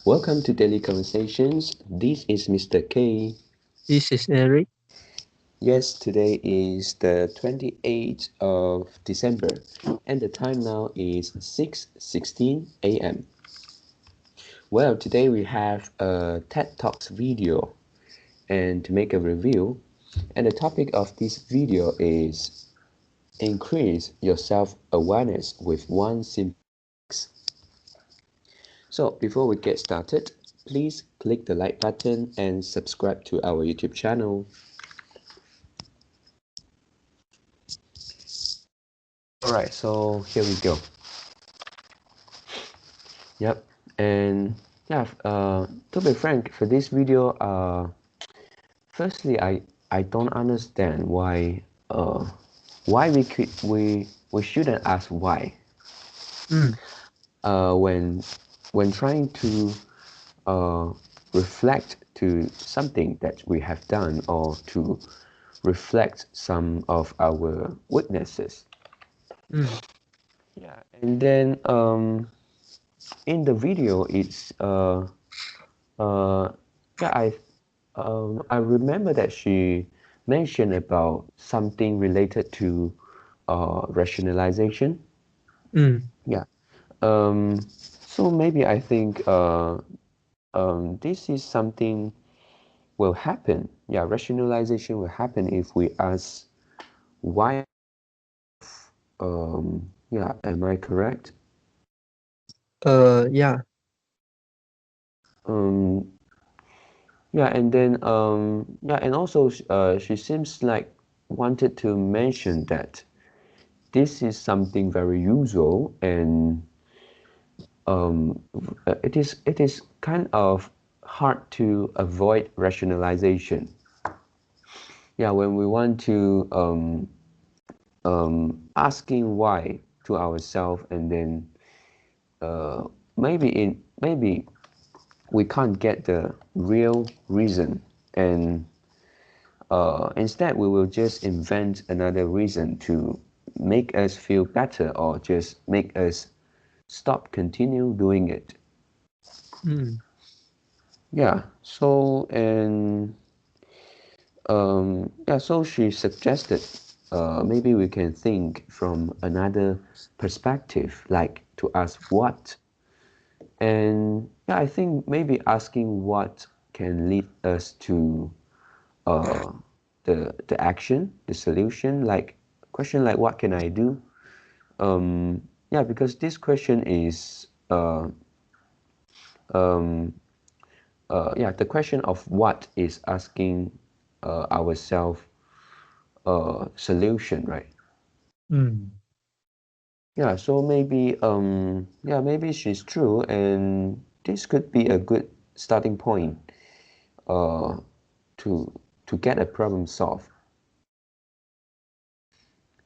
Welcome to Daily Conversations. This is Mr. K. This is Eric. Yes, today is the 28th of December and the time now is 6:16 a.m. Well, today we have a TED Talks video and to make a review, and the topic of this video is increase your self-awareness with one simple fix. So before we get started, please click the like button and subscribe to our YouTube channel. Alright, so here we go. Yep, and yeah, to be frank, for this video, firstly, I don't understand why we shouldn't ask why. Mm. When trying to uh, reflect to something that we have done or to reflect some of our weaknesses. Mm. Yeah, and then in the video, it's yeah, I remember that she mentioned about something related to rationalization. Mm. Yeah. So maybe I think this is something will happen. Yeah, rationalization will happen if we ask why. Yeah, am I correct? Yeah. Um, yeah, and then yeah, and also she seems like wanted to mention that this is something very usual and um, it is kind of hard to avoid rationalization. Yeah, when we want to asking why to ourselves and then uh, maybe we can't get the real reason and instead we will just invent another reason to make us feel better or just make us stop continue doing it. Mm. Yeah, so and yeah, so she suggested maybe we can think from another perspective, like to ask what. And yeah, I think maybe asking what can lead us to uh, the action, the solution, like question like what can I do? Yeah, because this question is um, yeah, the question of what is asking ourselves solution, right? Mm. Yeah, so maybe yeah, maybe she's true, and this could be a good starting point uh to get a problem solved.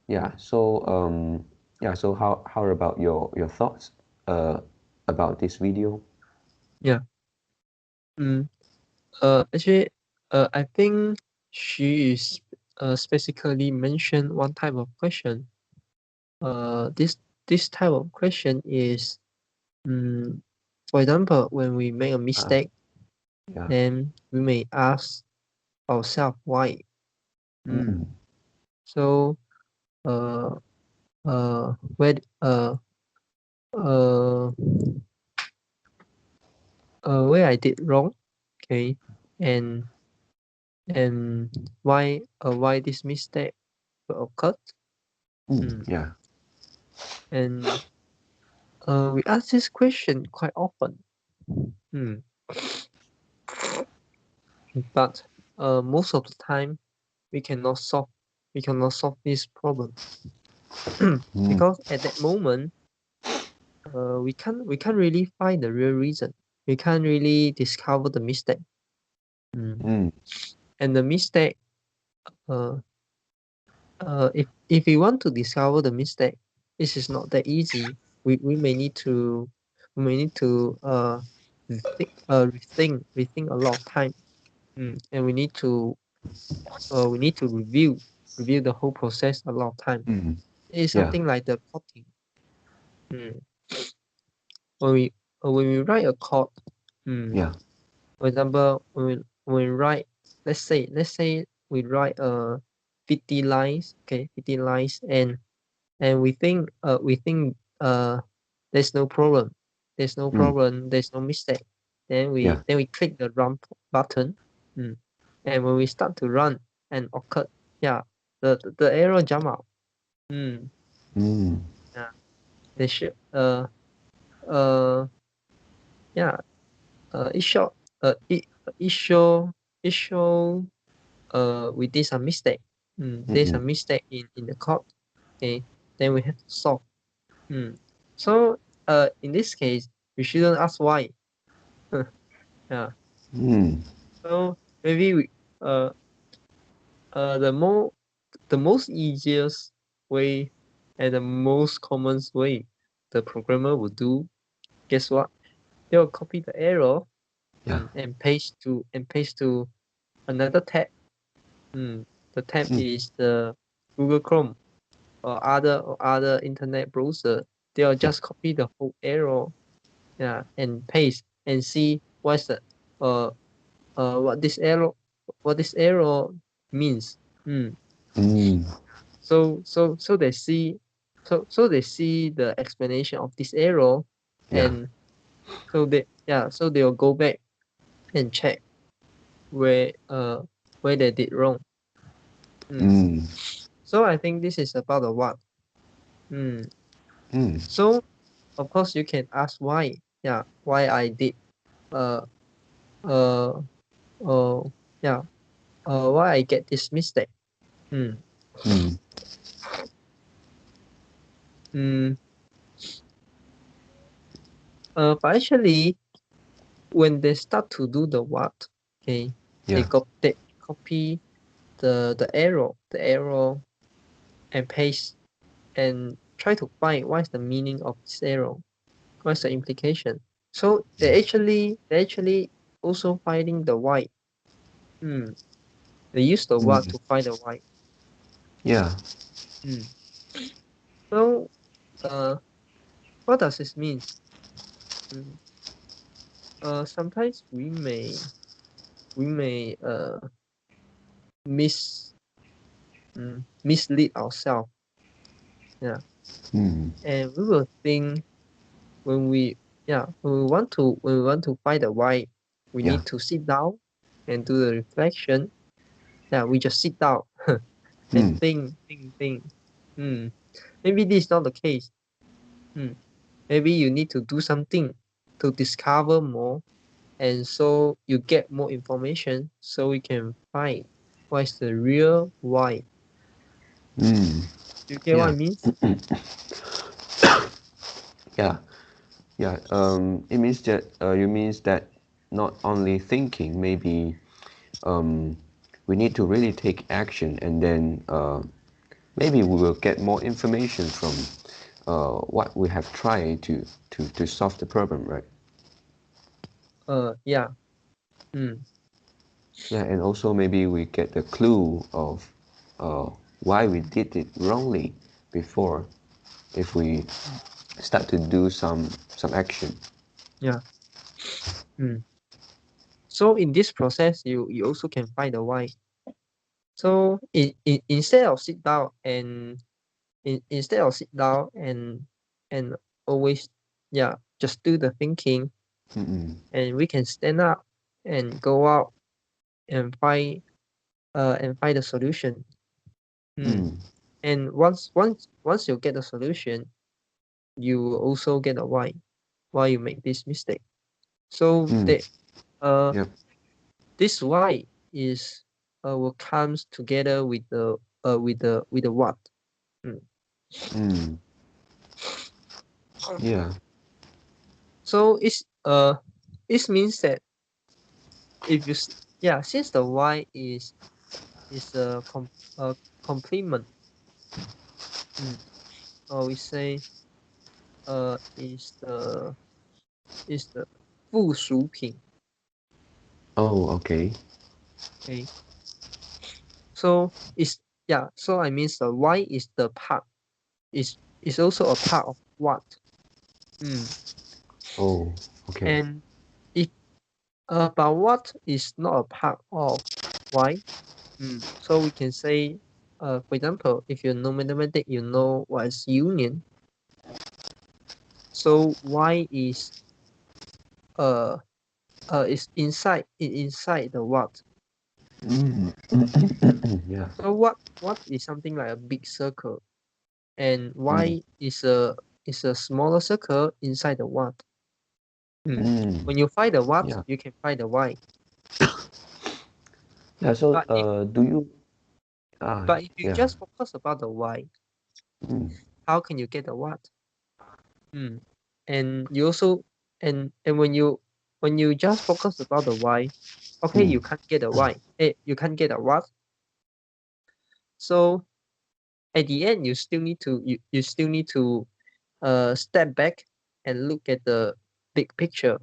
Yeah, so yeah, so how about your thoughts uh about this video? Yeah. Mm. Actually, I think she is specifically mentioned one type of question. This type of question is, mm, for example, when we make a Uh, mistake, yeah. then we may ask ourselves why. Mm. Mm, So, uh, where uh where I did wrong, okay, and and why this mistake occurred. Mm. yeah. And we ask this question quite often. Mm. But most of the time we cannot solve this problem Mm, because at that moment we can't really find the real reason. We can't really discover the mistake. Mm. mm, And the mistake, uh, if we want to discover the mistake, this is not that easy. We may need to rethink a lot of time. And we need to review the whole process a lot of time. mm, It's yeah. something like the coding. Mm. When we write a code, Yeah. For example, when we write, let's say we write 50 lines, okay, 50 lines, and we think there's no problem, Mm. there's no mistake. Then Yeah. we click the run button, and when we start to run and occur, yeah, the error jump out. Mm. Yeah, they should uh yeah it show it show it show we did some mistake. There's Mm-mm. a mistake in the code. Okay, then we have to solve. So in this case, we shouldn't ask why. Yeah. Mm. So maybe we uh the most easiest way and the most common way the programmer will do. Guess what? They will copy the error, Yeah. and paste to another tab. The tab Mm. is the Google Chrome or other internet browser. They'll Yeah. just copy the whole error, yeah, and paste and see what's the uh what this error means. Mm. So they see so they see the explanation of this error, Yeah. and so they'll go back and check where uh where they did wrong. Mm. Mm. So I think this is about the what. Mm. Mm. So of course you can ask why. Yeah, why I did uh uh uh yeah why I get this mistake. Mm. Mm. Mm. But actually when they start to do the what, okay, Yeah. they copy the error and paste and try to find what is the meaning of this error, what's the implication. So they actually also finding the why. Hmm. They use the what Mm. to find the why. Yeah. Hmm. So uh what does this mean? Hmm. Sometimes we may mis mislead ourselves. Yeah. Mm. And we will think when we when we want to find the why, we Yeah. need to sit down and do the reflection. Yeah, we just sit down and Mm. think. Hmm. Maybe this is not the case. Hmm. Maybe you need to do something to discover more, and so you get more information, so we can find what is the real why. Mm. You get what I Yeah. mean? Yeah. Yeah. It means that you means that not only thinking, maybe um, we need to really take action, and then maybe we will get more information from what we have tried to solve the problem, right? Yeah. Hmm. Yeah, and also maybe we get the clue of why we did it wrongly before if we start to do some action. Yeah. Hmm. So in this process, you also can find the why. So instead of sit down and instead of sit down and always just do the thinking, Mm-mm. and we can stand up and go out and find the solution. Mm. And once you get the solution, you will also get the why you make this mistake. So Mm. the uh Yep. this why is will comes together with the with the what. Mm. Mm. Yeah. So it means that if you since the why is a complement, mm, or we say is the 附属品. Oh, okay. Okay, so so I mean the why is the part is also a part of what. Mm. Oh, okay. And if But what is not a part of why? So we can say, for example, if you know mathematics, you know what is union. So why is inside the what? Yeah. So what is something like a big circle, and why is a smaller circle inside the what? When you find the what, Yeah. you can find the why. Yeah. So, But if do you? Ah, but if you yeah. just focus about the why, Mm, how can you get the what? And you also and when you just focus about the why, okay, mm, you can't get a why. You can't get a what. So at the end, you still need to step back and look at the big picture.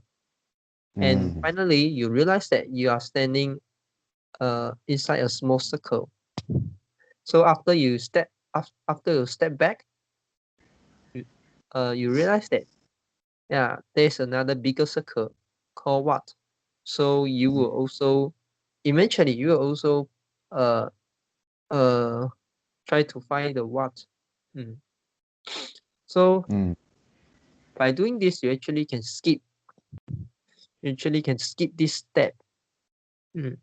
And mm, finally, you realize that you are standing inside a small circle. So after you step back, you, you realize that there's another bigger circle called what? So you will also eventually you will also uh uh try to find the what. Mm. So mm, by doing this, you actually can skip this step. Mm.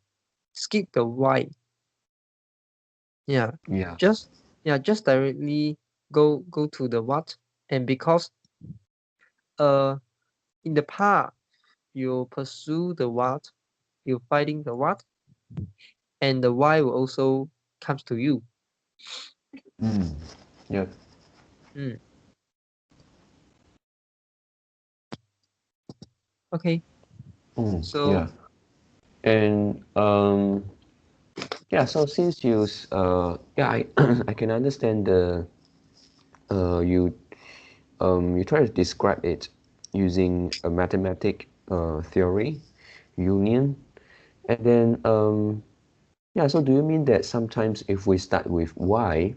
Skip the why. Yeah, yeah. just just directly go to the what. And because uh in the past you pursue the what, you fighting the what, and the why will also comes to you. Mm, yeah. Mm. Okay, Yeah. so And yeah. So since yeah, I I can understand the you you try to describe it using a mathematic theory, union, and then yeah. So do you mean that sometimes if we start with y,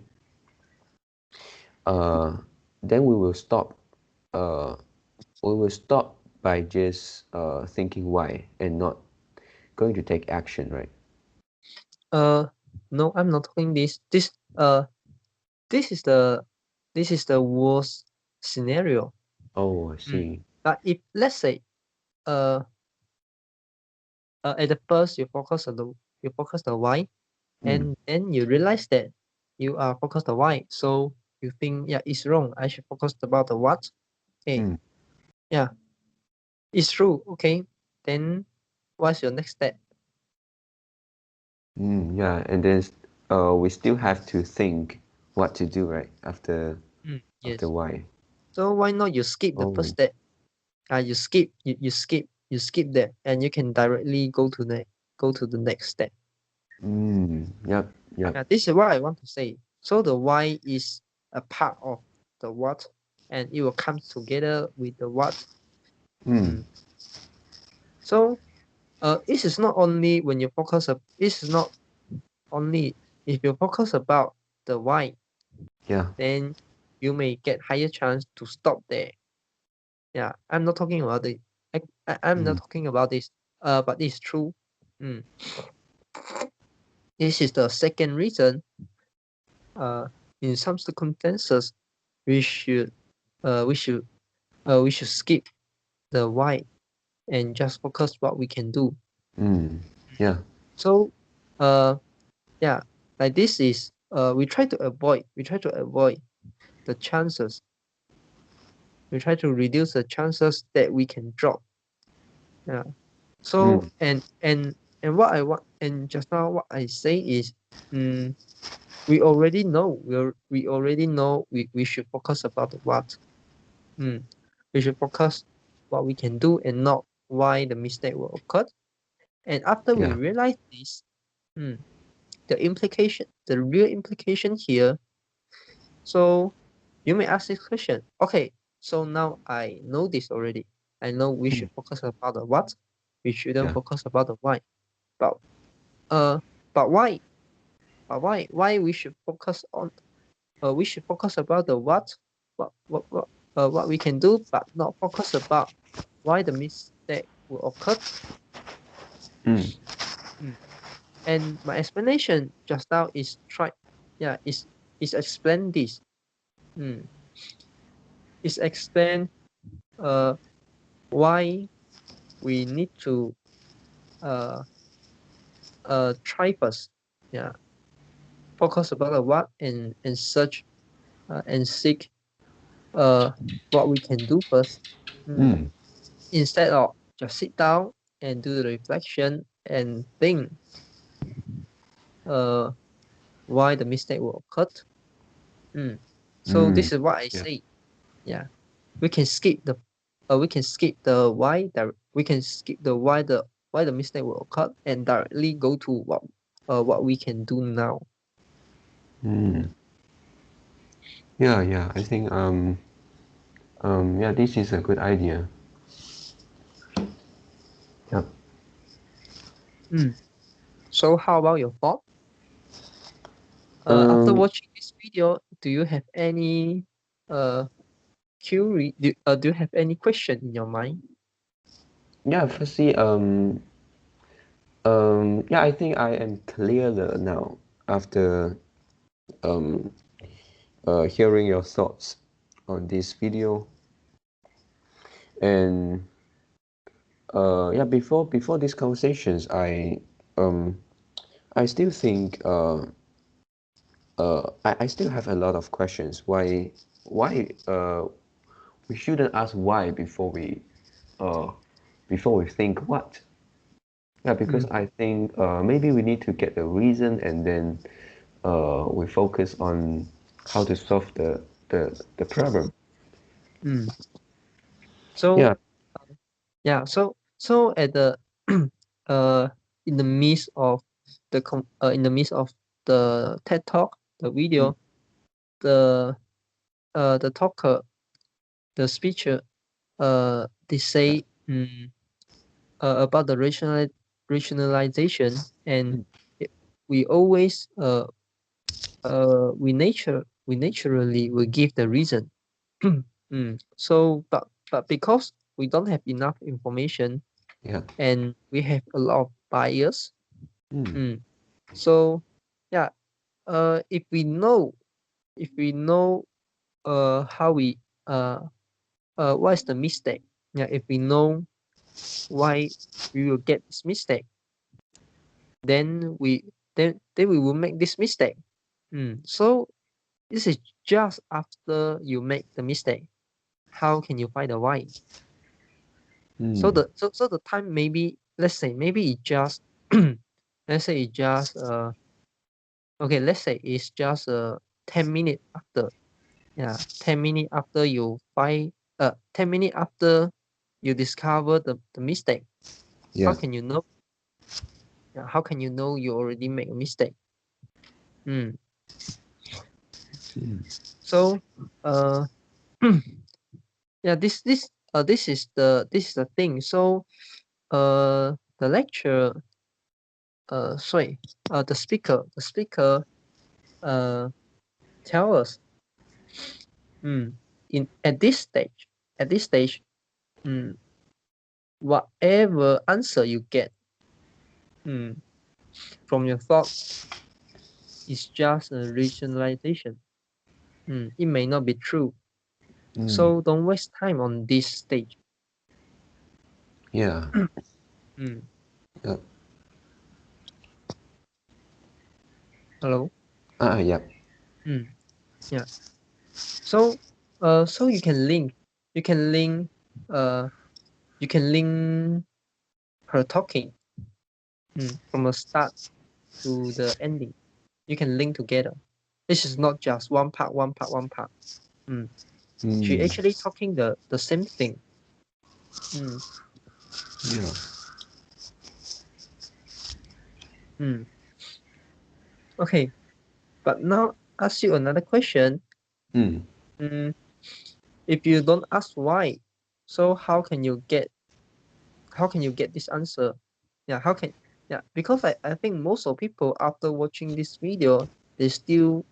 uh, then uh, we will stop by just thinking y and not going to take action, right? uh no, I'm not talking this is the worst scenario. Oh, I Mm. see. But if let's say uh, at the first you focus the why, Mm, and then you realize that you are focused the why, so you think it's wrong, I should focus about the what. Okay, mm, yeah, it's true. Okay, then what's your next step? yeah, and then we still have to think what to do, right? After Yes, y. so why not you skip the first Oh, step? You skip that, and you can directly go to the next step. yep, yep. This is what I want to say. So the why is a part of the what, and it will come together with the what. Mm, Mm. So this is not only when you focus. This is not only if you focus about the why, yeah. then you may get higher chance to stop there. Yeah, I'm not talking about it. I'm not Mm, talking about this. But it's true. Mm. This is the second reason. Uh, in some circumstances, we should uh we should we should skip the why and just focus what we can do. mm, yeah. So uh yeah, like this is we try to avoid the chances. We try to reduce the chances that we can drop. Yeah. So Mm, and what I want and just now what I say is mm, we already know we already know we should focus about the what. Mm. We should focus what we can do and not why the mistake will occur. And after we yeah. realize this, mm, the real implication here, so you may ask this question, okay, so now I know this already. I know we Mm, should focus about the what, we shouldn't yeah. focus about the why. But uh but why? Why we should focus on we should focus about the what we can do, but not focus about why the mistake will occur. Mm. And my explanation just now is is explain this. Is explain why we need to uh try first. Yeah, focus about the what and search and seek what we can do first. Mm. Instead of just sit down and do the reflection and think uh why the mistake will occur. So Mm. this is what I Yeah. say. Yeah, we can skip the we can skip the why the mistake will occur and directly go to what we can do now. Mm. Yeah, yeah. I think yeah, this is a good idea. Yep. So how about your thought? After Um, watching this video, do you have any uh do you have any question in your mind? yeah, firstly, yeah, I think I am clearer now after um, hearing your thoughts on this video. And yeah, before these conversations, um, I still think I still have a lot of questions. Why we shouldn't ask why uh, before we think what? Yeah, because Mm, I think maybe we need to get the reason and then we focus on how to solve the problem. mm. So Yeah. so at the uh in the midst of in the midst of the TED Talk, the Mm. video, the talker, the speaker, they Yeah. say about the rationalization, and Mm. it, we always we naturally will give the reason. So but because we don't have enough information Yeah. and we have a lot of bias, Mm. mm, so yeah, if we know how we what is the mistake, yeah, if we know why we will get this mistake, then we will make this mistake. So this is just after you make the mistake. How can you find the why? So Mm. the time, maybe let's say maybe it just let's say it just okay, let's say it's just 10 minutes after, yeah, 10 minutes after you find 10 minutes after you discover the mistake. How Yeah. can you know? Yeah, how can you know you already make a mistake? Mm. Mm. So uh yeah, this is the thing. So the lecture sorry the speaker uh tell us, in at this stage, mm, whatever answer you get, mm, from your thought is just a rationalization. It may not be true. Mm. So don't waste time on this stage. Yeah. Mm, Yeah. hello. Yeah. Mm, yeah. So so you can link uh you can link her talking, from the start to the ending. You can link together. This is not just one part. Mm. She Mm. actually talking the same thing. Mm. Yeah. Mm. Okay, but now ask you another question. Mm. Mm. If you don't ask why, so how can you get this answer? Yeah, how can yeah, because I think most of people after watching this video, they still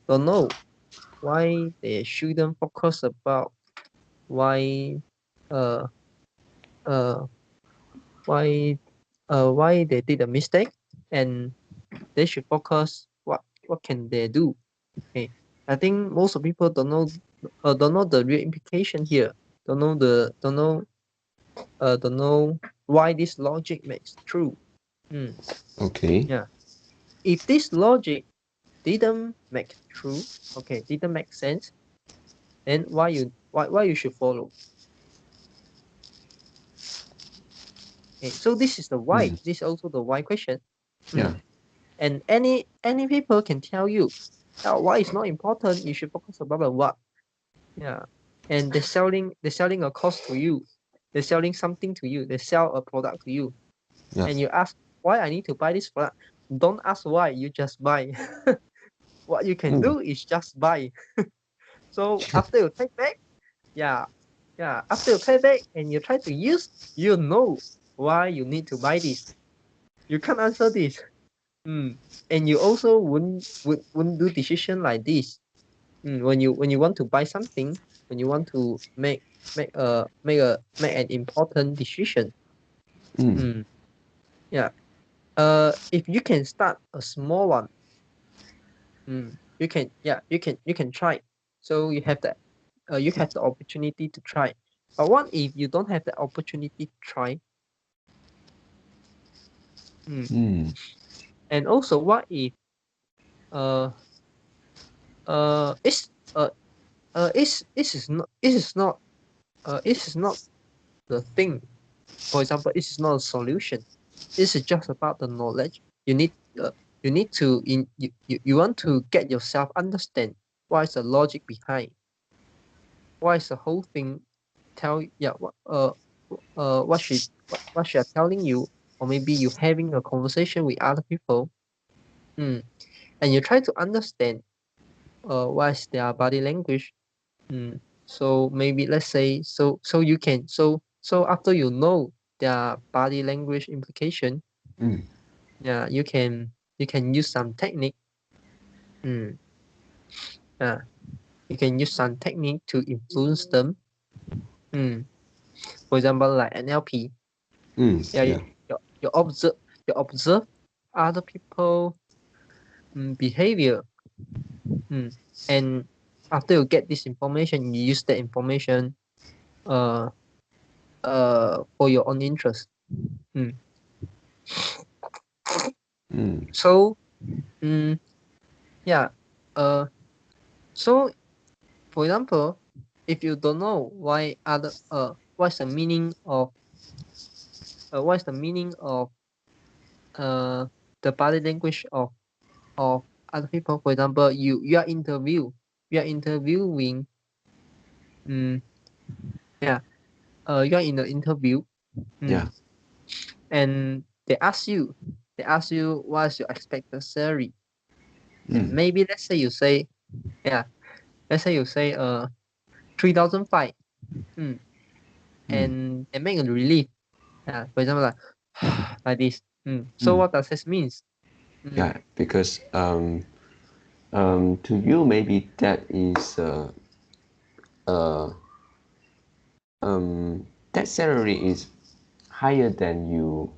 don't know why they shouldn't focus about why uh uh why why they did a mistake, and they should focus what can they do. Okay, I think most of people don't know the real implication here. Don't know why this logic makes true. Okay. Yeah. If this logic didn't make true, okay, didn't make sense, then why you should follow? Okay, so this is the why. Mm. This is also the why question. Yeah. And any people can tell you, why is not important. You should focus about what. Yeah. And they're selling a cost to you. They're selling something to you. They sell a product to you. Yeah. And you ask why I need to buy this product. Don't ask why, you just buy. What you can Mm. do is just buy. So after you take back, yeah, after you pay back and you try to use, you know why you need to buy this. You can't answer this. And you also wouldn't do decision like this. When you want to buy something, when you want to make an important decision. Mm. Yeah. If you can start a small one, you can try. So you have the opportunity to try. But what if you don't have the opportunity to try? Mm. And also, what if uh it's this is not the thing. For example, this is not a solution. This is just about the knowledge. You need to you want to get yourself understand what is the logic behind. What is the whole thing tell what she are telling you, or maybe you having a conversation with other people, and you try to understand what is their body language. So maybe let's say so after you know their body language implication, Mm. yeah, you can use some technique. Mm, yeah, you can use some technique to influence them. Mm, for example, like NLP. Mm. Yeah, Yeah. you observe other people behavior. And after you get this information, you use that information uh for your own interest. Mm. Mm. So mm, yeah uh so for example, if you don't know what's the meaning of what's the meaning of uh the body language of other people. For example, you are interviewing. mm, yeah you are in the interview. Yeah. mm, and they ask you what's your expected salary. And Mm. maybe yeah let's say you say 3,500. Mm. And they make a relief. Yeah, for example, like like this. So Mm. what does this means? Yeah. Because to you maybe that is uh that salary is higher than you're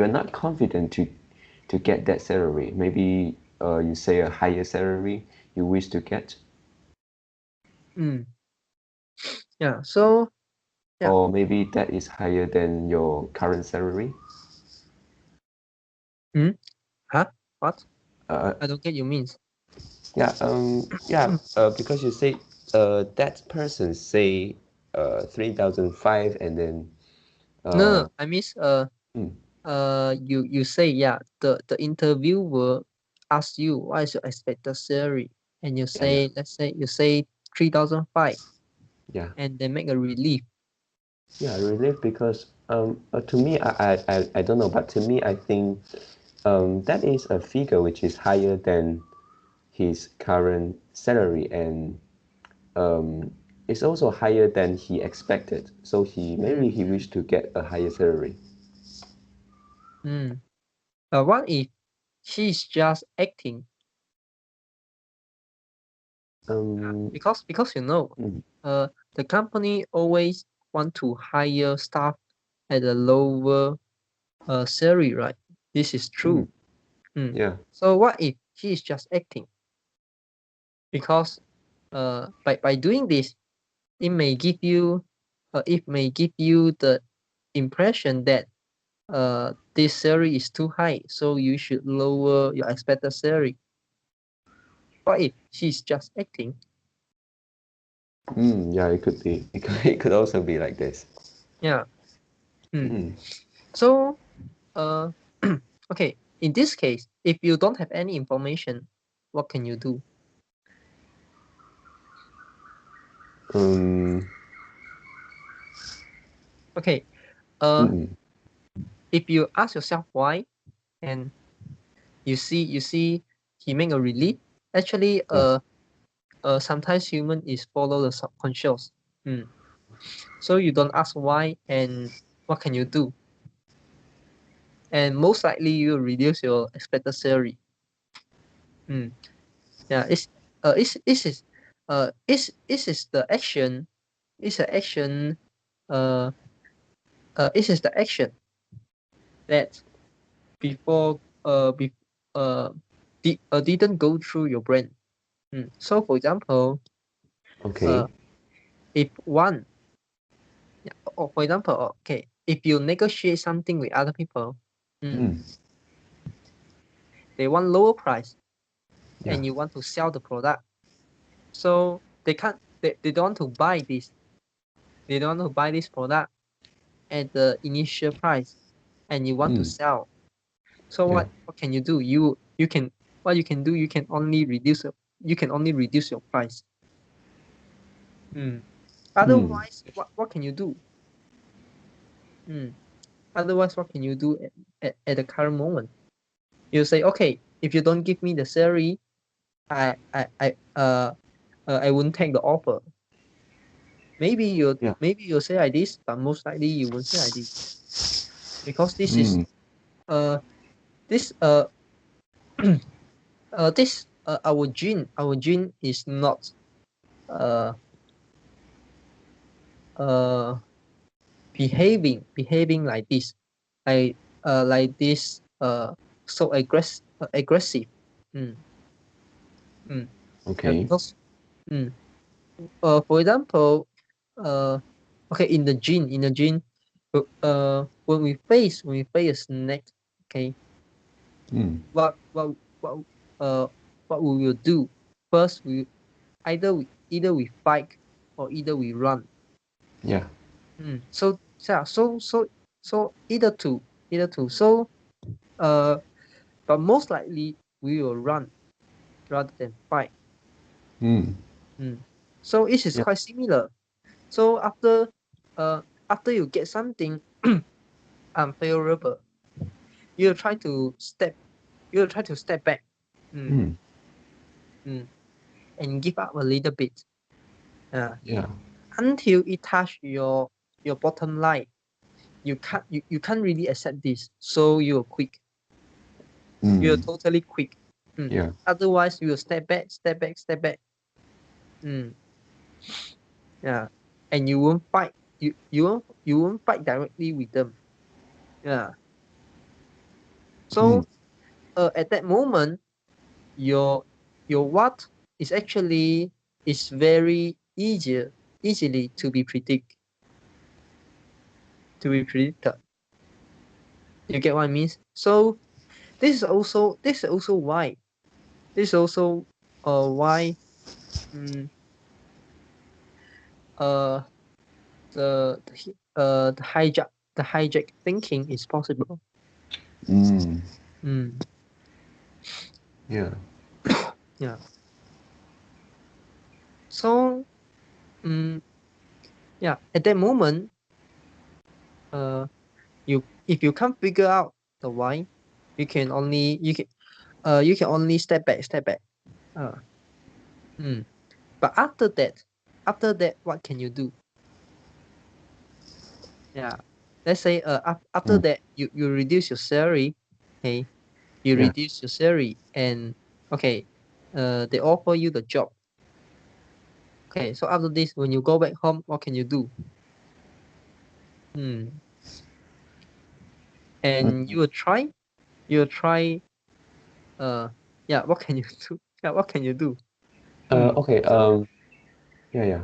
not confident to get that salary. Maybe you say a higher salary you wish to get, Mm, yeah. So yeah. or maybe that is higher than your current salary. Hmm? Huh? What? Uh, I don't get you means. because you say that person say 3,005 and then No, no, uh, no. I mean mm, you say, yeah, the interviewer asks you what is your expected salary, and you yeah, yeah, say, let's say you say 3,500, yeah, and they make a relief. yeah, relief because to me I don't know, but to me I think that is a figure which is higher than his current salary, and it's also higher than he expected, so Mm, he wished to get a higher salary. mm. What if she's just acting? um Because mm, the company always want to hire staff at a lower salary, right? This is true. Yeah. So what if she is just acting? Because by doing this, it may give you the impression that this salary is too high, so you should lower your expected salary. What if she's just acting? Yeah, it could be. It could also be like this. Yeah. Mm. So okay, in this case, if you don't have any information, what can you do? Um. Okay, Mm. if you ask yourself why, and you see he make a relief, actually Yeah. sometimes human is follow the subconscious. So you don't ask why, and what can you do? And most likely you will reduce your expected salary. Yeah, it's the action, it's the action, it is the action that before didn't go through your brain. So for example, Okay. if one, or for example, okay, if you negotiate something with other people, Mm. they want lower price, Yeah. and you want to sell the product, so they don't want to buy this, product at the initial price, and you want to Mm. sell. So Yeah. what can you do? You can, what you can do, you can only reduce your price. Mm. Otherwise, what can you do? Otherwise, what can you do at the current moment? You say, okay, if you don't give me the salary, I won't take the offer. Maybe Yeah. you'll say like this, but most likely you won't say like this, because this is Mm. uh this this our gene is not uh uh behaving like this, like this so aggressive. mm, mm. Yeah, Okay. because for example, uh okay, in the gene, when we face a snake, okay, Mm. what what what uh what we will do first? We either we fight, or either we run. Yeah. So yeah, so either two. So uh but most likely we will run rather than fight. Mm. So it is Yeah. quite similar. So uh after you get something unfavorable, you'll try to step back, mm, Mm. mm, and give up a little bit, Yeah. until it touch your bottom line. You can't really accept this, so you'll quit. You'll Mm. totally quit. Yeah. Otherwise, you will step back. Mm, yeah, and you won't fight. You won't fight directly with them. Yeah. Mm. So at that moment, your what is actually is very easily to be predicted. You get what I mean? So this is also why this is also why mm, uh the hijack thinking is possible. Mm. Mm, Yeah. yeah. So yeah, at that moment, if you can't figure out the why, you can only step back. Uh, mm. But after that, what can you do? Yeah. Let's say after Mm. that you reduce your salary, okay? You Yeah. reduce your salary, and okay, they offer you the job. Okay, so after this, when you go back home, what can you do? Hmm. and you will try. Yeah, what can you do? Yeah, what can you do? Okay. Yeah.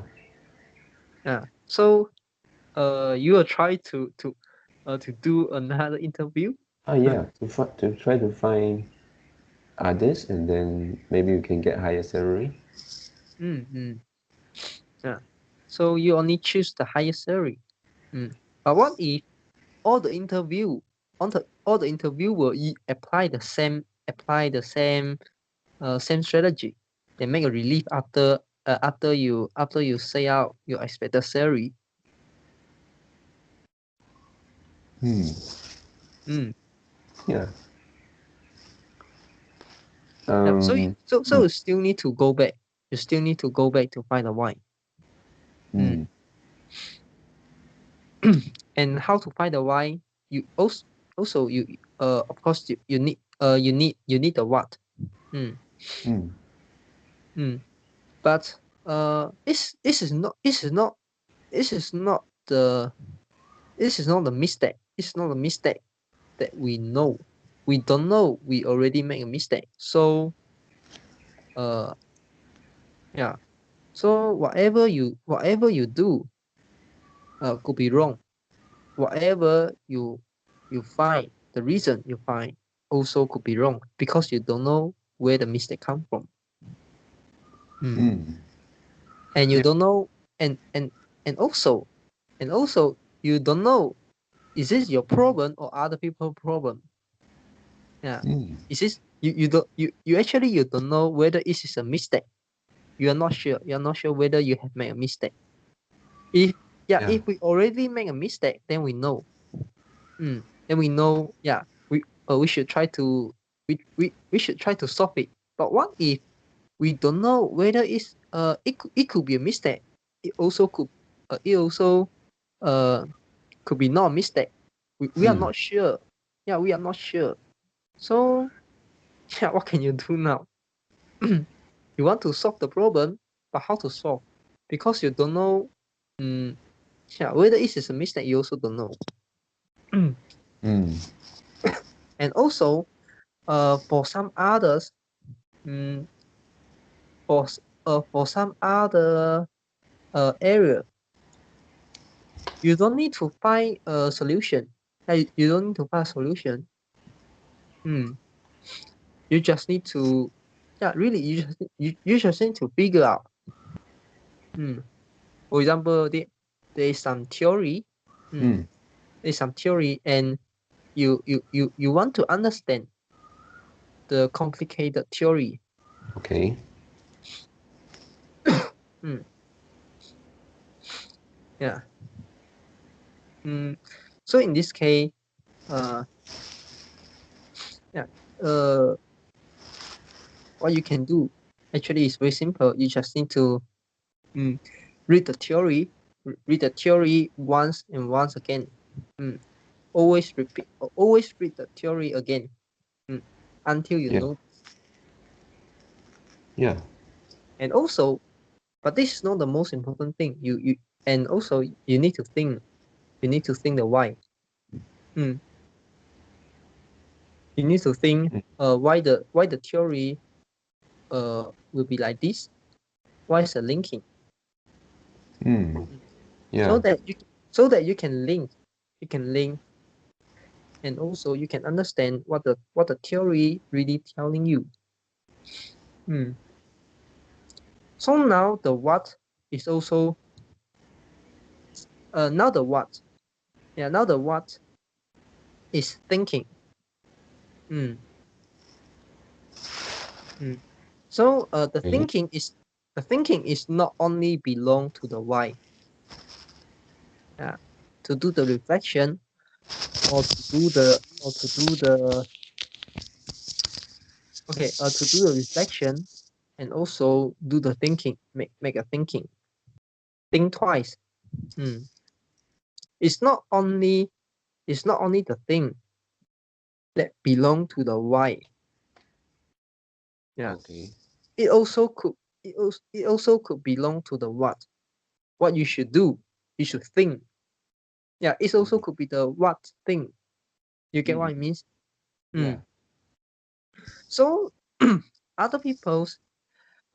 Yeah. So you will try to do another interview. Yeah. To try to find others, and then maybe you can get higher salary. Mm. Yeah. So you only choose the highest salary. But what if all the interview all the interview will apply the same strategy? They make a relief after you say out your expected salary. Mm. Yeah. Yeah. So mm, you still need to go back. You still need to go back to find the why. mm, And how to find the why? You also you of course you need the what. Mm. mm, Mm. But this is not this is not the mistake. It's not a mistake that we know. We don't know we already make a mistake. So uh yeah. So whatever you do could be wrong. Whatever you find, the reason you find also could be wrong because you don't know where the mistake come from. mm. And you Yeah. don't know and and and also you don't know, is this your problem or other people problem? Yeah. Mm, Is this you actually you don't know whether it is a mistake. You are not sure. You are not sure whether you have made a mistake. If yeah. if we already make a mistake, then we know. Then we know, we should try to we should try to solve it. But what if we don't know whether it could be a mistake. It also uh could be not a mistake. We are Mm, not sure. Yeah, we are not sure. So yeah, what can you do now? You want to solve the problem, but how to solve? Because you don't know, mm, yeah, whether it is a mistake, you also don't know. mm. And also, for some others, mm, for some other area, you don't need to find a solution. You don't need to find a solution. Mm. You just need to, yeah, really, you just need to figure out. Mm. For example, there is some theory. Mm. Mm. There's some theory, and you want to understand the complicated theory. Okay. Mm. Yeah. So in this case, uh, yeah, uh, what you can do actually is very simple. You just need to read the theory, read the theory once and once again. Mm. Always read the theory again until you Yeah. know. Yeah. And also, but this is not the most important thing. And also you need to think. You need to think the why. Mm. You need to think Mm. why the theory will be like this. Why is the linking? Mm. So Yeah. that you can link. You can link, and also you can understand what the theory really telling you. So now the what is also now the what. Yeah, now the what is thinking. Mm. Mm. So Okay. the thinking is not only belong to the why. Yeah, to do the reflection or to do the okay to do the reflection and also do the thinking, make a thinking, think twice. Mm. It's not only the thing that belong to the why. Yeah, Okay. it also could it also could belong to the what you should do. You should think. Yeah, it also Mm. could be the what thing. You get what it means? Yeah. So other people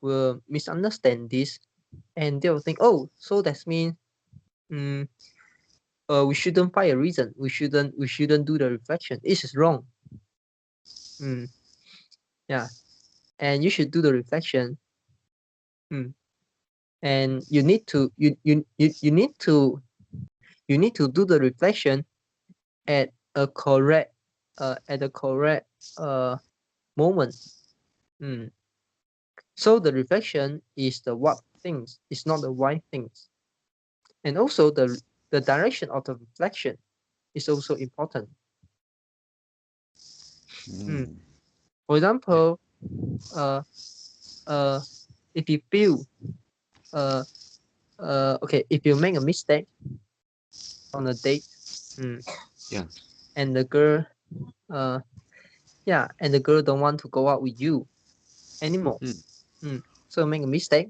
will misunderstand this, and they will think, oh, so that means we shouldn't find a reason. We shouldn't do the reflection. This is wrong. Yeah, and you should do the reflection. And you need to do the reflection at a correct moment. So the reflection is the what things, it's not the why things. And also the direction of the reflection is also important. For example, if you feel okay, if you make a mistake on a date, and the girl don't want to go out with you anymore, so make a mistake.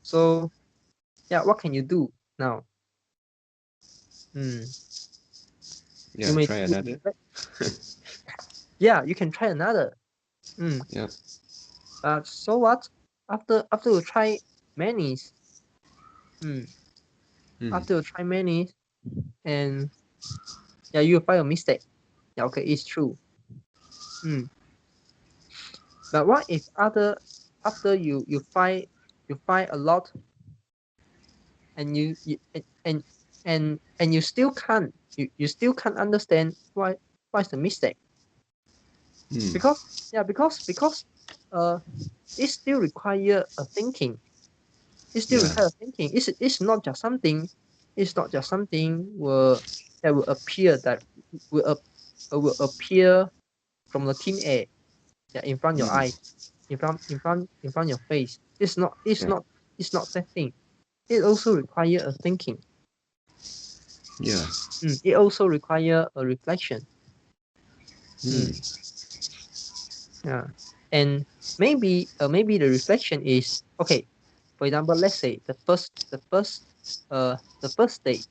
So what can you do now? You may try another. Yeah, you can try another. So what? After you try many, after you try many, and you find a mistake. Yeah, okay, it's true. But what if after you find a lot, and you still can't understand why's the mistake? Because it still require a thinking. It still requires thinking. It's not just something. It's not just something that will appear will appear from the thin air. Yeah, in front of your eyes, in front your face. It's not that thing. It also require a thinking. It also require a reflection. Yeah, and maybe the reflection is okay. For example, let's say the first date,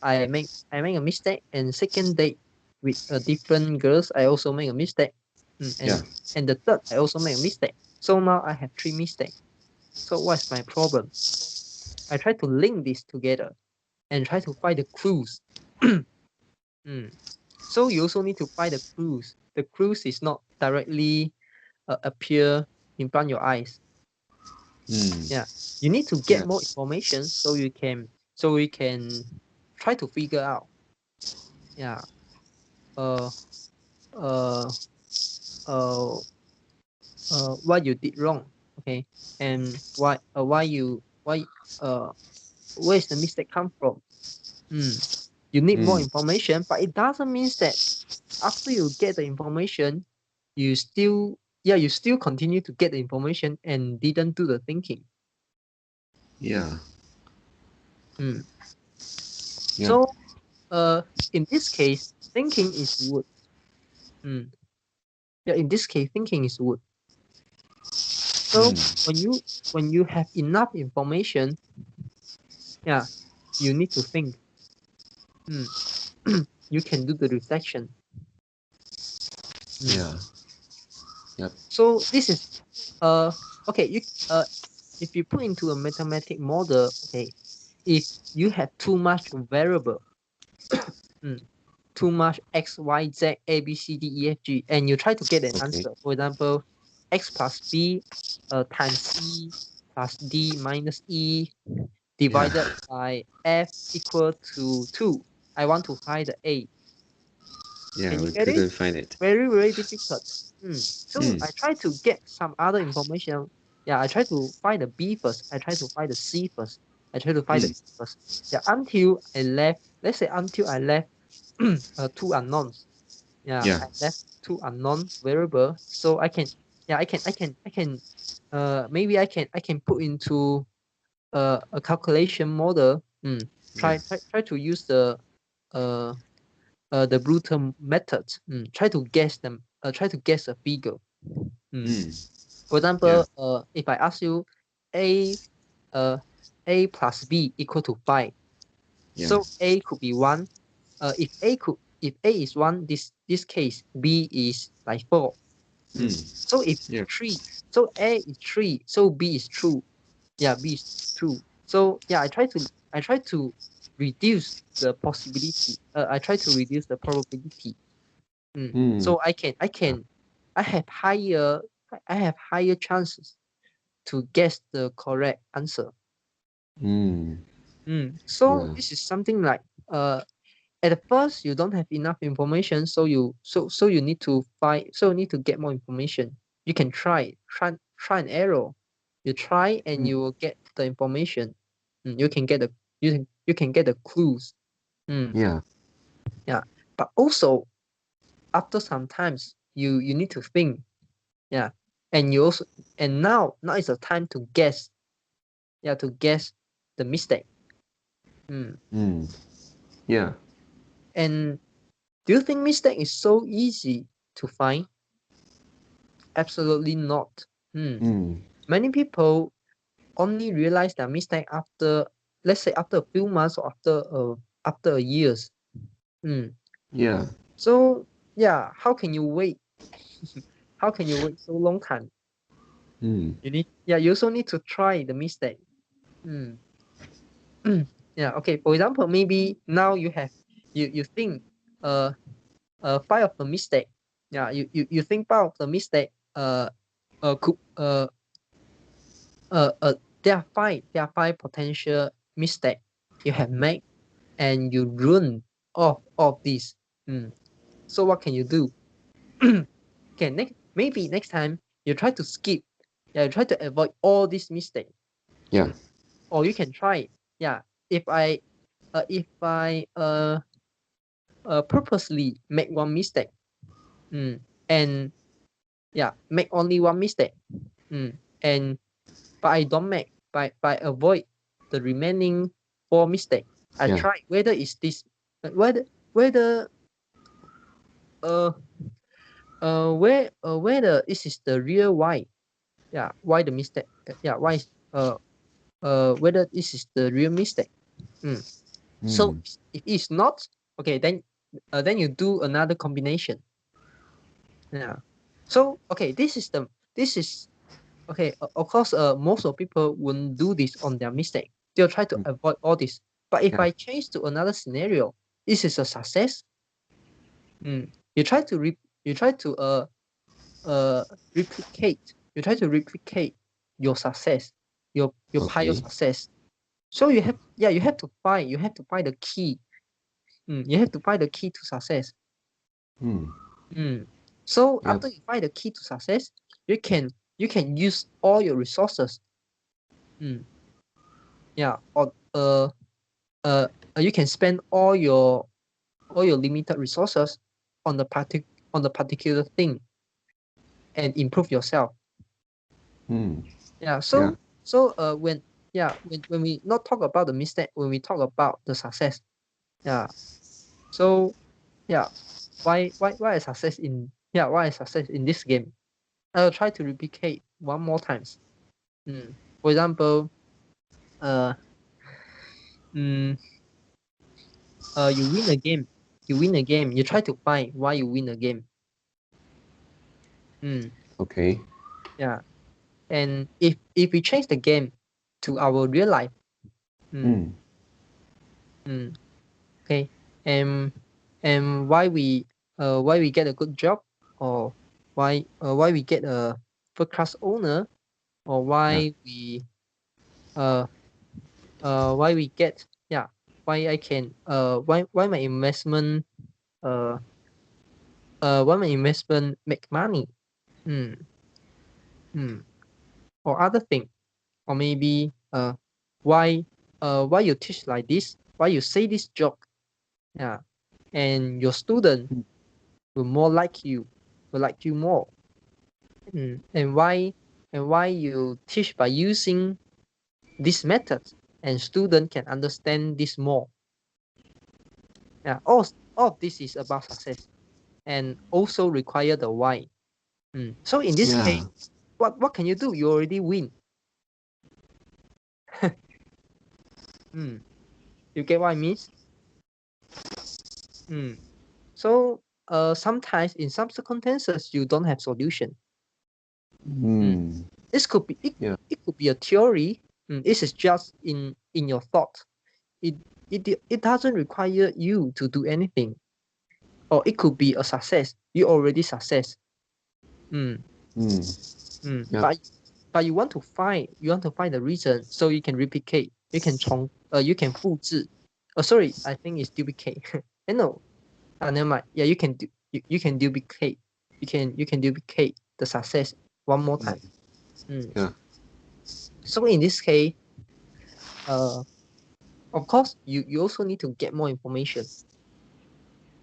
I make a mistake, and second date with different girls, I also make a mistake. And the third, I also make a mistake. So now I have 3 mistakes. So what's my problem? I try to link this together and try to find the clues. So you also need to find the clues. The clues is not directly appear in front of your eyes. Yeah, you need to get more information so we can try to figure out. Yeah. What you did wrong, okay, and where is the mistake come from? You need more information, but it doesn't mean that after you get the information, you still continue to get the information and didn't do the thinking. So in this case, thinking is wood. In this case, thinking is wood. So when you have enough information, you need to think. You can do the reflection. So this is okay. If you put into a mathematic model, okay, if you have too much variable, too much x, y, z, a, b, c, d, e, f, g, and you try to get an answer. For example, x plus b times c plus d minus e divided by f equal to 2. I want to find the a. Can you get it? Find it. Very, very difficult. So I try to get some other information. Yeah, I try to find the B first. I try to find the C first. I try to find the E first. Yeah, until I left. Let's say until I left 2 unknowns. I left 2 unknown variable. So I can. Maybe I can put into a calculation model. Try to use the brutal method. Try to guess them. Try to guess a figure. For example, if I ask you a plus b equal to 5, so a could be 1. If a if A is 1, this case B is like 4. So if Yeah. 3, so A is 3, so B is true. Yeah, B is true. So yeah, I try to reduce the possibility. I try to reduce the probability. So I have higher chances to guess the correct answer. So Yeah. this is something like at first you don't have enough information, so you need to get more information. You can try and error. You try and you will get the information. You can get the clues. Yeah. Yeah, but also after some times you need to think. Yeah, and you also now is the time to guess. Yeah, to guess the mistake. Yeah. And do you think mistake is so easy to find? Absolutely not. Many people only realize their mistake after, let's say, after a few months or after a years. Yeah. So yeah, how can you wait? How can you wait so long time? You also need to try the mistake. Yeah, okay. For example, maybe now you think five of the mistake. Yeah, you think five of the mistake could there are five potential mistake you have made, and you ruin all of these. So what can you do? Okay, maybe next time you try to skip. Yeah, you try to avoid all these mistakes. Yeah. Or you can try. Yeah, if I purposely make one mistake, and yeah, make only one mistake, and but I don't make, by avoid the remaining four mistakes. I Yeah. try whether is this whether uh whether this is the real why. Yeah, why the mistake? Yeah, why is whether this is the real mistake. So if it's not, okay, then you do another combination. Yeah. So okay, this is okay. Of course, most of people wouldn't do this on their mistake. They'll try to avoid all this. But if Yeah. I change to another scenario, this is a success. You try to replicate. You try to replicate your success, your prior Okay. success. So you have to find the key. You have to find the key to success. So Yep. after you find the key to success, you can use all your resources. Yeah, or you can spend all your limited resources on the particular thing and improve yourself. Yeah. Yeah. When we not talk about the mistake, when we talk about the success. Yeah. So yeah, why a success in this game? I'll try to replicate one more times. For example, uh, mm, you win a game. You try to find why you win a game. Okay. Yeah. And if we change the game to our real life, okay, and why we get a good job, or why we get a first class owner, or Yeah. uh why we get, yeah, why I can why my investment make money. Hmm. Or other thing, or maybe why you teach like this, why you say this joke. Yeah, and your student will more like you, more. And why you teach by using this method, and student can understand this more. Yeah, all of this is about success, and also require the why. So in this Yeah. case, what can you do? You already win. You get what I mean? So sometimes in some circumstances you don't have solution. This could be Yeah. it could be a theory. This is just in your thought. It doesn't require you to do anything. Or it could be a success. You already success. Yeah. But you want to find the reason so you can replicate. You can 复制. Sorry, I think it's duplicate. No. Never mind. Yeah, you can duplicate. You can duplicate the success one more time. Yeah. So in this case, of course, you also need to get more information.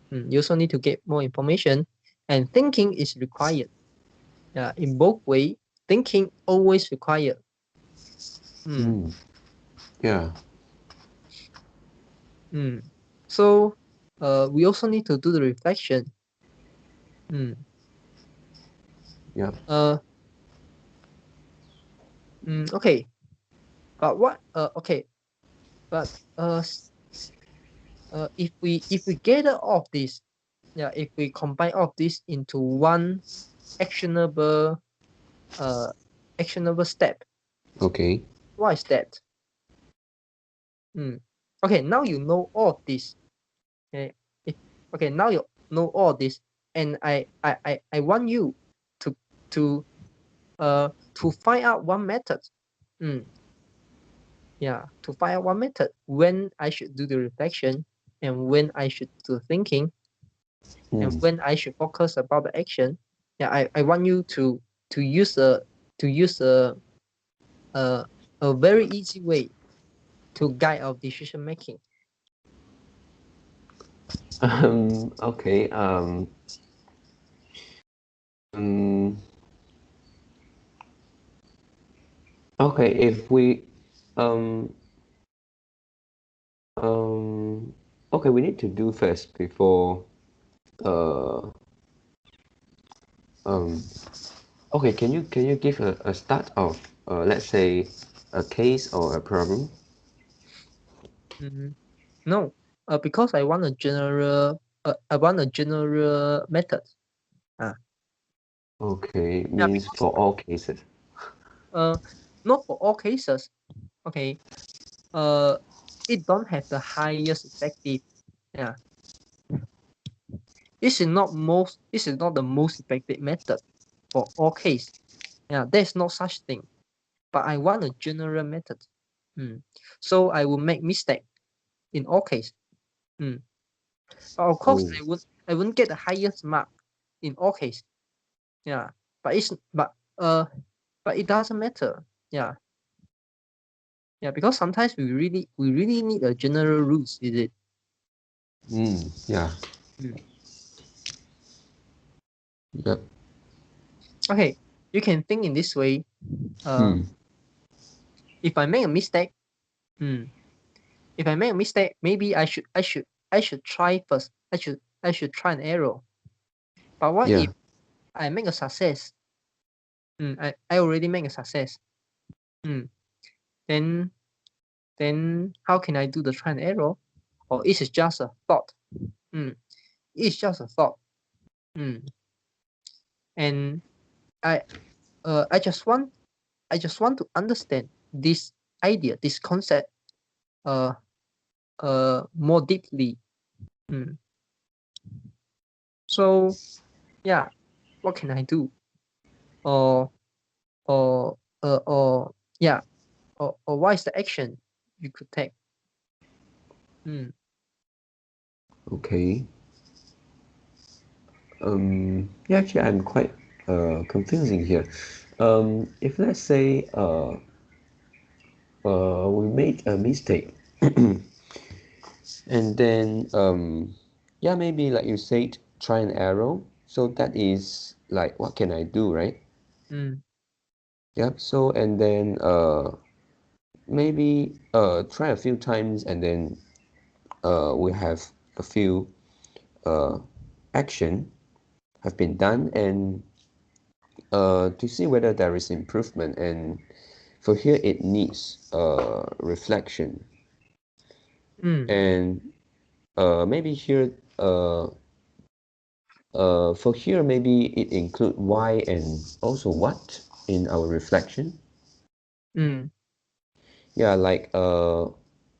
You also need to get more information, and thinking is required. In both ways, thinking always required. Yeah. So we also need to do the reflection. Yeah. Okay. But what okay. But if we gather all of this, if we combine all of this into one actionable step. Okay. What is that? Okay, now you know all of this. Okay, now you know all this, and I want you to find out one method. To find out one method when I should do the reflection, and when I should do thinking, and when I should focus about the action. I want you to use a very easy way to guide our decision making. Okay. Okay. If we okay, we need to do first before okay, can you give a start of let's say a case or a problem? No, because I want a general method. Okay, means for all cases. Not for all cases. Okay. It don't have the highest effective. This is not the most effective method for all case. There's no such thing. But I want a general method. So I will make mistake in all case. But of course, I wouldn't get the highest mark in all case. But it doesn't matter. Because sometimes we really need a general rules, is it? Yeah. Yep. Okay, you can think in this way. If I make a mistake, maybe I should try first. I should try an error. But what if I make a success? I already make a success. Then how can I do the try and error? Or is it just a thought? It's just a thought. And I just want to understand this idea, this concept more deeply. So what can I do? Or what is the action you could take? Okay. Yeah, actually, I'm quite confusing here. If let's say we made a mistake, and then yeah, maybe like you said, try and error. So that is like, what can I do, right? Yep. So and then maybe try a few times, and then we have a few action have been done, and to see whether there is improvement. And for here it needs reflection, and maybe here For here, maybe it include why and also what in our reflection. Yeah, like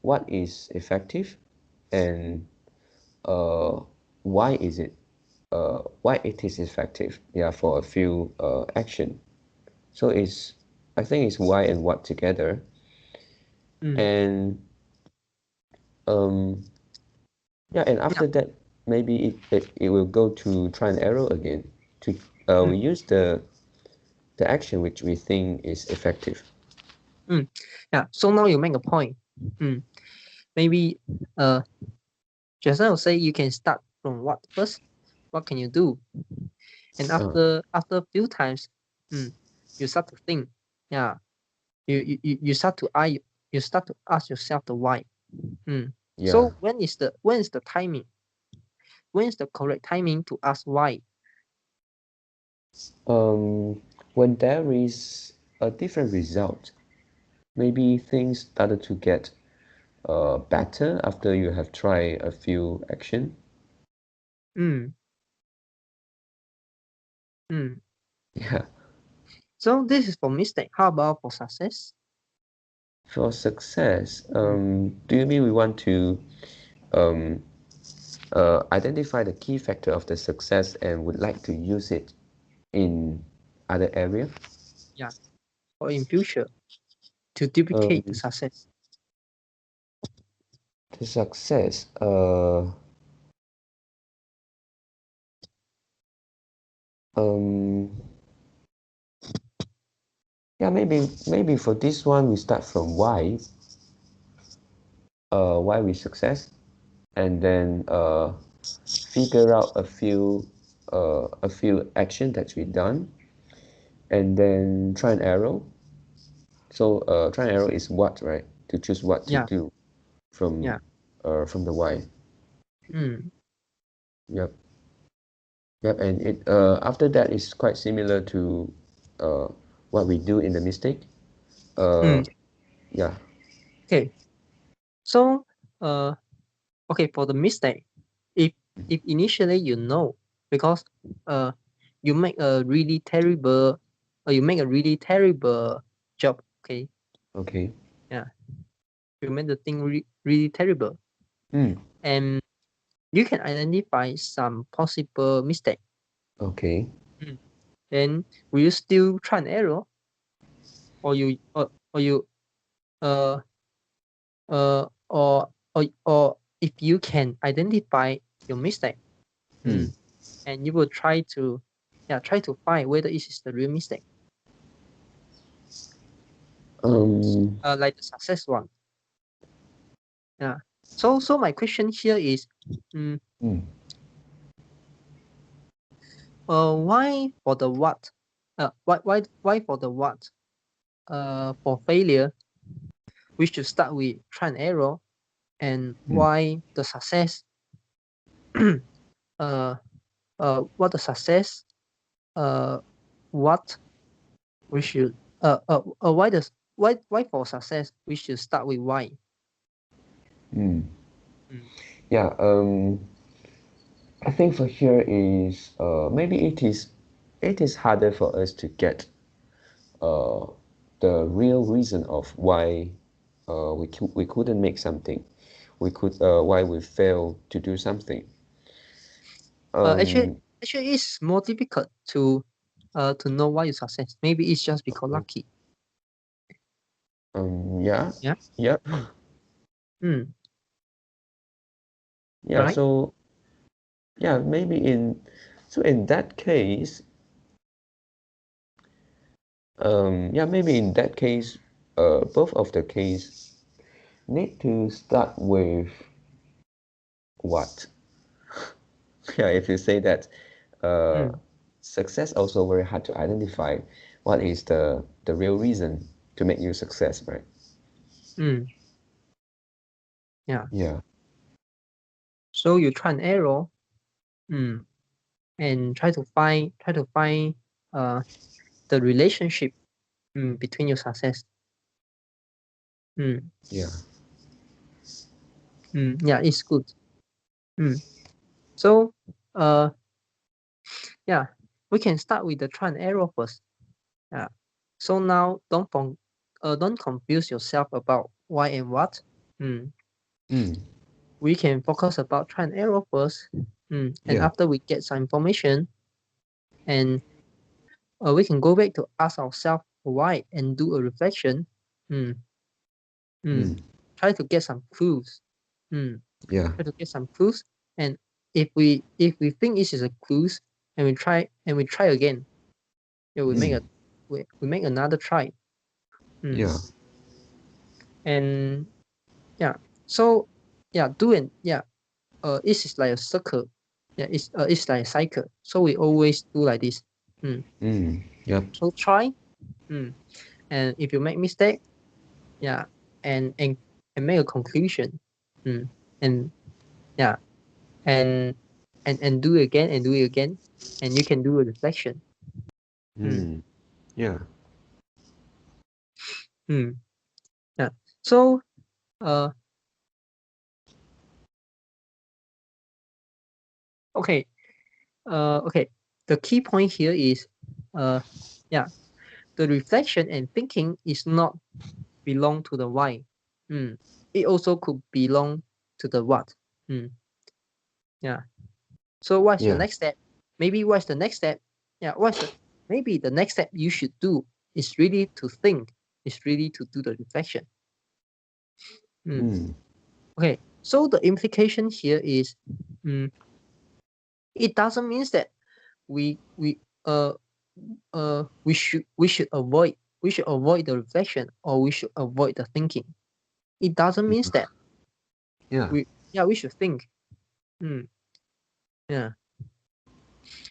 what is effective and why is it why it is effective, yeah, for a few action. So it's, I think it's why and what together. And yeah, and after that maybe it will go to try and error again to we use the action which we think is effective. Yeah. So now you make a point. Maybe just now say you can start from what first. What can you do? And after a few times, you start to think. Yeah. You start to ask yourself the why. Yeah. So when is the timing? When is the correct timing to ask why? When there is a different result, maybe things started to get better after you have tried a few action. Mm. Yeah. So this is for mistake. How about for success? For success, do you mean we want to um, identify the key factor of the success and would like to use it in other area? Yeah. Or in future to duplicate the success. The success, yeah, maybe for this one we start from why we success, and then figure out a few action that we done, and then try and error. So try and error is what, right? To choose what to Yeah. do Yeah. from the why. Yep. Yep. And it after that is quite similar to uh what we do in the mistake. Yeah. Okay. So okay, for the mistake, if initially you know, because you make a really terrible job, okay? Okay. Yeah. You made the thing really terrible. And you can identify some possible mistake. Okay. Then will you still try and error? Or you or you uh or if you can identify your mistake, and you will try to find whether it is the real mistake. Like the success one. Yeah. So my question here is, why for the what? Why for the what? For failure, we should start with try and error, and why the success? What the success? Uh, what we should why for success we should start with why. Yeah. I think for here is maybe it is harder for us to get uh, the real reason of why we couldn't make something, why we fail to do something. Actually it's more difficult to know why you success. Maybe it's just because lucky. Yeah. Yeah. Yep. Yeah. Right. So yeah, maybe in that case, maybe in that case, both of the case need to start with what? Yeah, if you say that success also very hard to identify what is the real reason to make you success, right? Yeah. Yeah. So you try and error, and try to find the relationship between your success. Yeah. Yeah, it's good. So Yeah, we can start with the try and error first. Yeah. So now don't confuse yourself about why and what. Mm. Mm. We can focus about try and error first. And Yeah. after we get some information, and we can go back to ask ourselves why and do a reflection. Mm. Mm. Mm. Try to get some clues. Yeah. Try to get some clues, and if we think this is a clues, and we try again, yeah, Mm. we make another try. Yeah. And yeah, so yeah, this is like a circle. Yeah, it's like a cycle. So we always do like this. Mm. Yep. So try. And if you make mistake, yeah, and make a conclusion. And yeah, and do it again and do it again, and you can do a reflection. Mm. Mm. Yeah. Mm. Yeah. So uh okay. Okay. The key point here is yeah, the reflection and thinking is not belong to the why. It also could belong to the what. Mm. Yeah. So what's your Yeah. next step? Maybe what's the next step? Yeah, maybe the next step you should do is really to think, is really to do the reflection. Mm. Okay, so the implication here is it doesn't mean that we we uh we should avoid the reflection, or we should avoid the thinking. It doesn't mean that Yeah. we should think. Mm, yeah.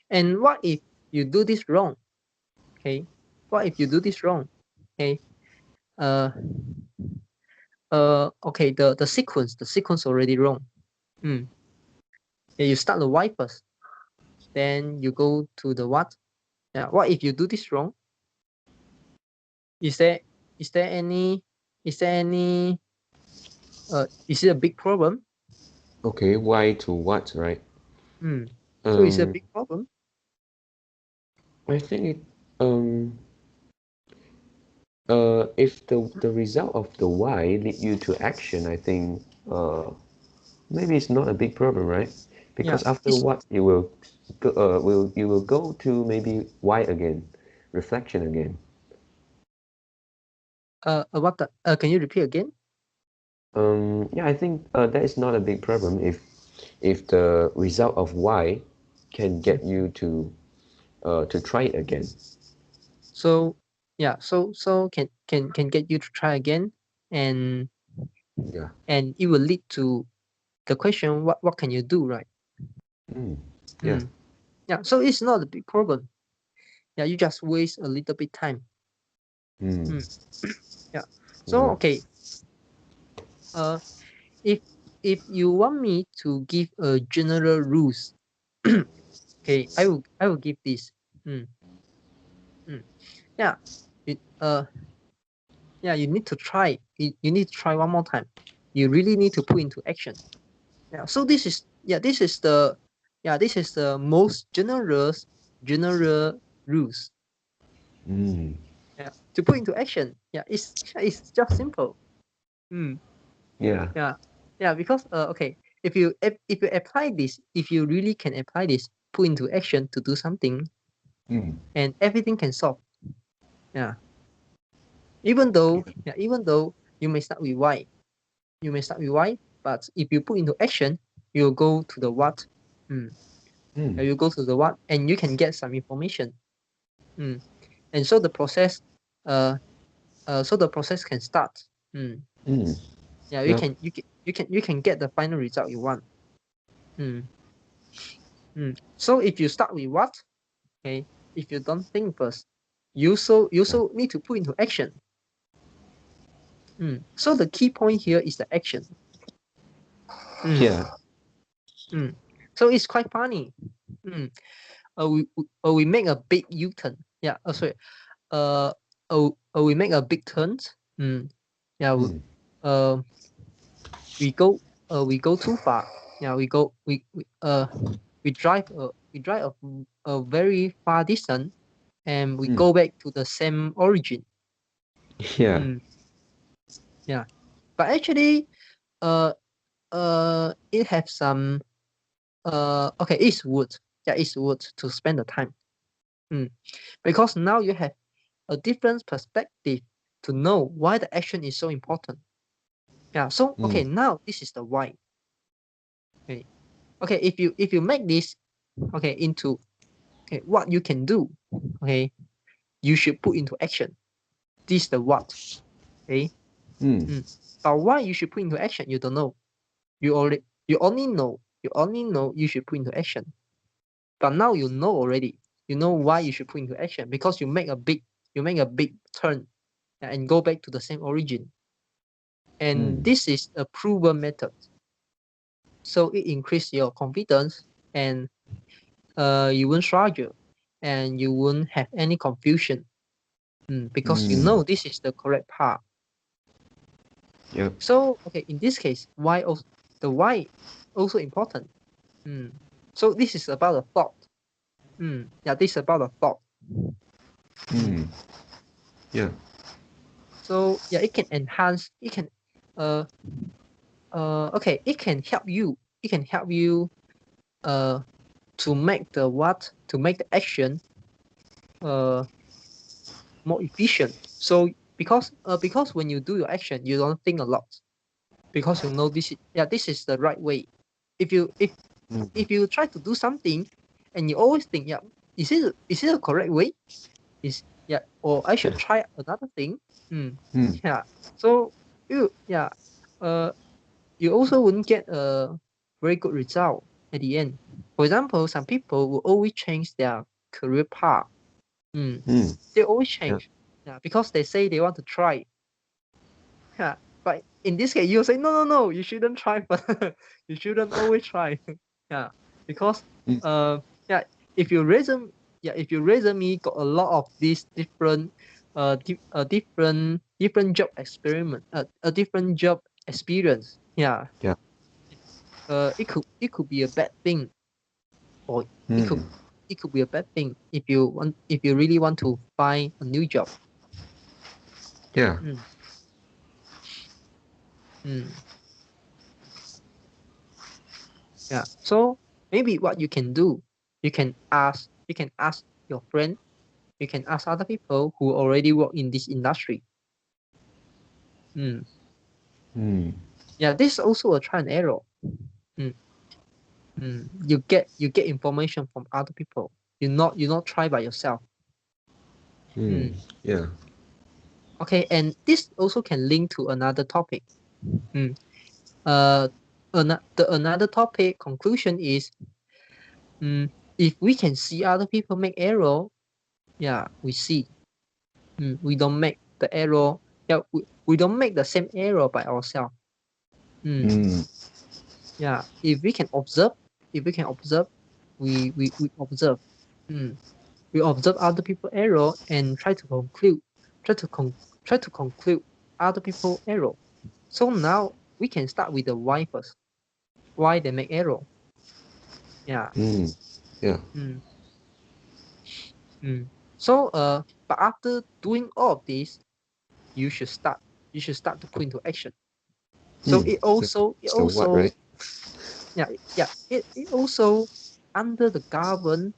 And what if you do this wrong? Okay. What if you do this wrong? Okay. Uh okay, the sequence already wrong. Yeah, you start the why first, then you go to the what. Yeah. What if you do this wrong? Is there is there any is there any is it a big problem? Okay. Why to what, right? So it's a Um, big problem. I think it, um, if the result of the why lead you to action, I think maybe it's not a big problem, right? Yeah. Because after It's what you will go, you will go to maybe why again, reflection again. what the can you repeat again? Yeah, I think that is not a big problem if the result of why can get you to try it again. So yeah, so can get you to try again, and Yeah. it will lead to the question, what can you do, right? Mm. Yeah. Mm. Yeah, so it's not a big problem. Yeah, you just waste a little bit time. Mm. Mm. Yeah. So Yeah. okay, uh if you want me to give a general rules, okay, I will give this. Mm. Mm. Yeah. It yeah, you need to try. You need to try one more time. You really need to put into action. Yeah. So this is the most general rules. Mm. Yeah. To put into action. Yeah. It's just simple. Mm. Yeah. Yeah. Yeah. Because okay, if you apply this, if you really can apply this, put into action to do something, Mm. and everything can solve. Yeah. Even though you may start with why, but if you put into action, you'll go to the what. Mm. Mm. You go to the what, and you can get some information. Mm. And so the process, uh, can start. Mm. Mm. Yeah, Yep. you can get the final result you want. Mm. So if you start with what, okay, if you don't think first, you Yeah. also need to put into action. So the key point here is the action. Mm. Yeah. Mm. So it's quite funny. Mm. We make a big U-turn. Yeah. Sorry. We make a big turn. Yeah. Mm. Uh, we go. We go too far. Yeah. We drive. a very far distance, and we go back to the same origin. Yeah. Yeah, but actually, it have some okay, it's wood. Yeah, it's wood to spend the time. Because now you have a different perspective to know why the action is so important. Yeah, so okay, now this is the why. Okay, if you make this into what you can do, you should put into action. This is the what. But why you should put into action, you don't know. You only know you should put into action. But now you know already. You know why you should put into action, because you make a big turn and go back to the same origin. And this is a proven method. So it increases your confidence, and you won't struggle, and you won't have any confusion, because you know this is the correct path. Yep. So okay, in this case, the why also important. So this is about the thought. Yeah, this is about the thought. Yeah. So yeah, it can enhance. It can okay, it can help you. It can help you to make the action more efficient. So because when you do your action, you don't think a lot, because you know this is the right way. If you try to do something and you always think, is it a correct way? Or I should try another thing. Yeah. So you also wouldn't get a very good result at the end. For example, some people will always change their career path. They always change. Yeah, because they say they want to try. Yeah. But in this case, you say no, you shouldn't try, but you shouldn't always try. Yeah. Because yeah, if your resume got a lot of these different different job experiment, a different job experience. Yeah. Yeah. It could be a bad thing, or it could be a bad thing if you really want to find a new job. Yeah. Mm. Mm. Yeah. So maybe what you can do, you can ask your friend, you can ask other people who already work in this industry. Yeah, this is also a try and error. Mm. You get information from other people. You not try by yourself. Yeah. Okay, and this also can link to another topic. Another topic conclusion is, if we can see other people make error, we see. We don't make the error. We don't make the same error by ourselves. Yeah, if we can observe, we observe. We observe other people error and try to conclude other people error. So now we can start with the why first. Why they make error? Yeah. Yeah. So but after doing all of this, you should start to put into action. So it also It's the what, right? it also under the governance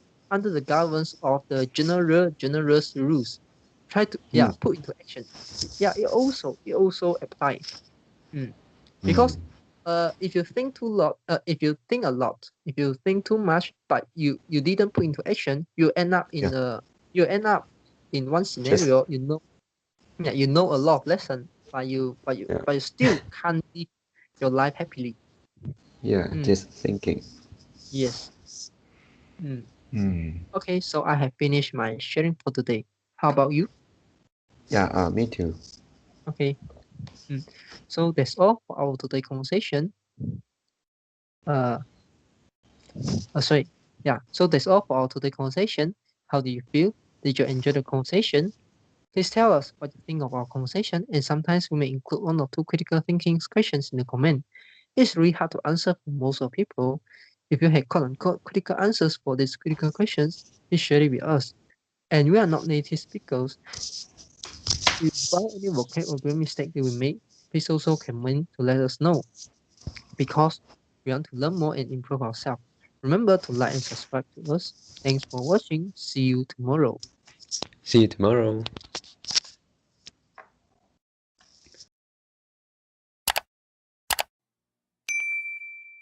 of the generous rules, try to put into action. It also apply. Because if you think if you think a lot, if you think too much, but you didn't put into action, you end up in one Just scenario. You know a lot of lesson, but you still can't live your life happily. just thinking. Yes. Okay, so I have finished my sharing for today. How about you? Yeah, me too. Okay. So that's all for our today conversation. Sorry. Yeah. So that's all for our today conversation. How do you feel? Did you enjoy the conversation? Please tell us what you think of our conversation, and sometimes we may include one or two critical thinking questions in the comment. It's really hard to answer for most of people. If you have quote-unquote critical answers for these critical questions, please share it with us. And we are not native speakers. If you find any vocab or grammar mistake that we make, please also comment to let us know, because we want to learn more and improve ourselves. Remember to like and subscribe to us. Thanks for watching. See you tomorrow. See you tomorrow.